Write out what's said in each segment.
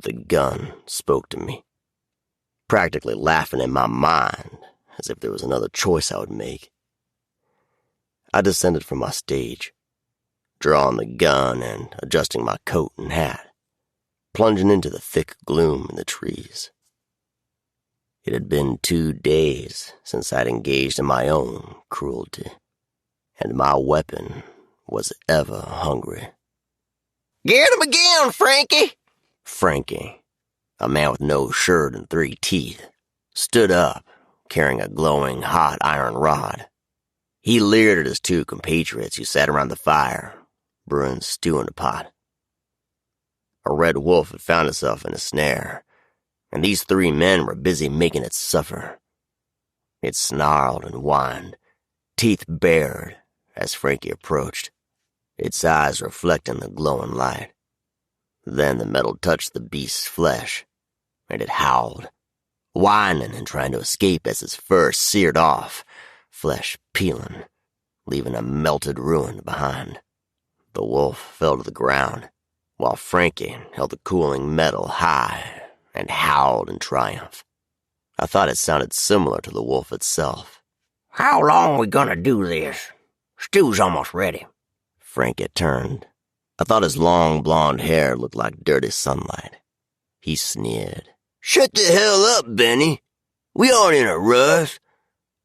The gun spoke to me, practically laughing in my mind, as if there was another choice I would make. I descended from my stage, drawing the gun and adjusting my coat and hat, plunging into the thick gloom in the trees. It had been 2 days since I'd engaged in my own cruelty, and my weapon was ever hungry. "Get him again, Frankie!" Frankie, a man with no shirt and 3 teeth, stood up, carrying a glowing hot iron rod. He leered at his 2 compatriots who sat around the fire, brewing stew in a pot. A red wolf had found itself in a snare, and these 3 men were busy making it suffer. It snarled and whined, teeth bared, as Frankie approached, its eyes reflecting the glowing light. Then the metal touched the beast's flesh, and it howled, whining and trying to escape as its fur seared off, flesh peeling, leaving a melted ruin behind. The wolf fell to the ground, while Frankie held the cooling metal high and howled in triumph. I thought it sounded similar to the wolf itself. "How long we gonna do this? Stew's almost ready." Frankie turned. I thought his long blonde hair looked like dirty sunlight. He sneered. "Shut the hell up, Benny. We aren't in a rush.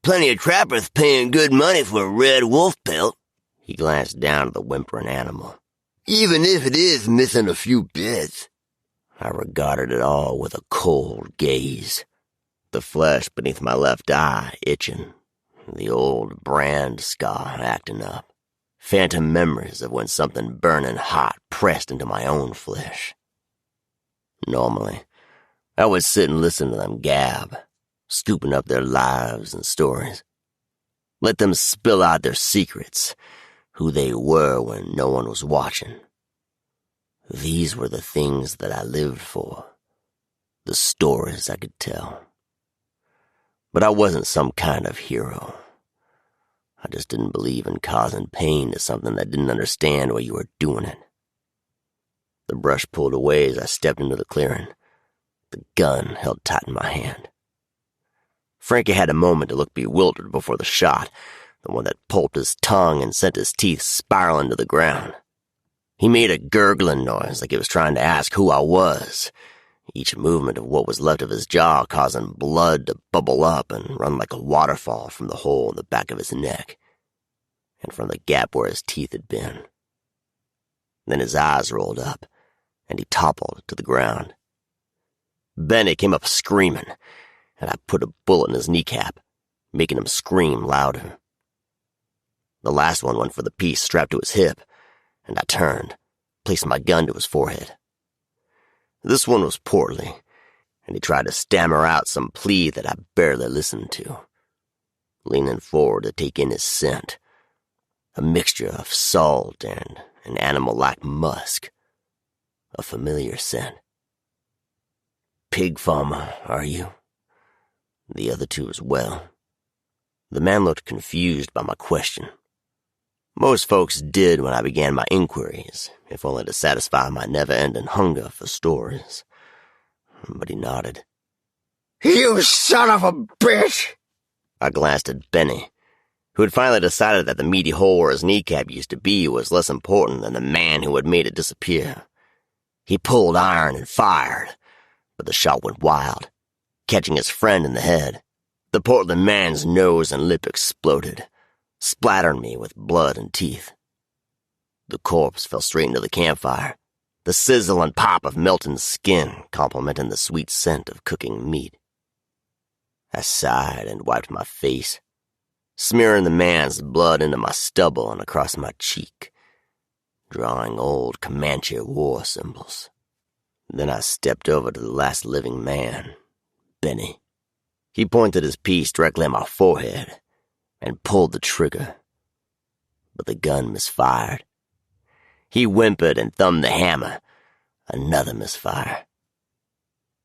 Plenty of trappers paying good money for a red wolf pelt." He glanced down at the whimpering animal. "Even if it is missing a few bits." I regarded it all with a cold gaze, the flesh beneath my left eye itching, the old brand scar acting up. Phantom memories of when something burning hot pressed into my own flesh. Normally, I would sit and listen to them gab, scooping up their lives and stories. Let them spill out their secrets, who they were when no one was watching. These were the things that I lived for, the stories I could tell. But I wasn't some kind of hero. I just didn't believe in causing pain to something that didn't understand why you were doing it. The brush pulled away as I stepped into the clearing, the gun held tight in my hand. Frankie had a moment to look bewildered before the shot, the one that pulped his tongue and sent his teeth spiraling to the ground. He made a gurgling noise like he was trying to ask who I was, each movement of what was left of his jaw causing blood to bubble up and run like a waterfall from the hole in the back of his neck, and from the gap where his teeth had been. Then his eyes rolled up, and he toppled to the ground. Benny came up screaming, and I put a bullet in his kneecap, making him scream louder. The last one went for the piece strapped to his hip, and I turned, placing my gun to his forehead. This one was portly, and he tried to stammer out some plea that I barely listened to, leaning forward to take in his scent, a mixture of salt and an animal-like musk, a familiar scent. "Pig farmer, are you?" The other 2 as well. The man looked confused by my question. Most folks did when I began my inquiries, if only to satisfy my never-ending hunger for stories. But he nodded. "You son of a bitch!" I glanced at Benny, who had finally decided that the meaty hole where his kneecap used to be was less important than the man who had made it disappear. He pulled iron and fired, but the shot went wild, catching his friend in the head. The Portland man's nose and lip exploded, splattering me with blood and teeth. The corpse fell straight into the campfire, the sizzle and pop of melting skin complementing the sweet scent of cooking meat. I sighed and wiped my face, smearing the man's blood into my stubble and across my cheek, drawing old Comanche war symbols. Then I stepped over to the last living man, Benny. He pointed his piece directly at my forehead and pulled the trigger, but the gun misfired. He whimpered and thumbed the hammer. Another misfire.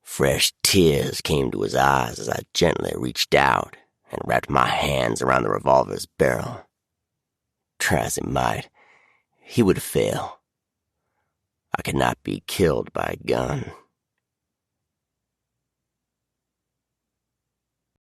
Fresh tears came to his eyes as I gently reached out and wrapped my hands around the revolver's barrel. Try as he might, he would fail. I could not be killed by a gun.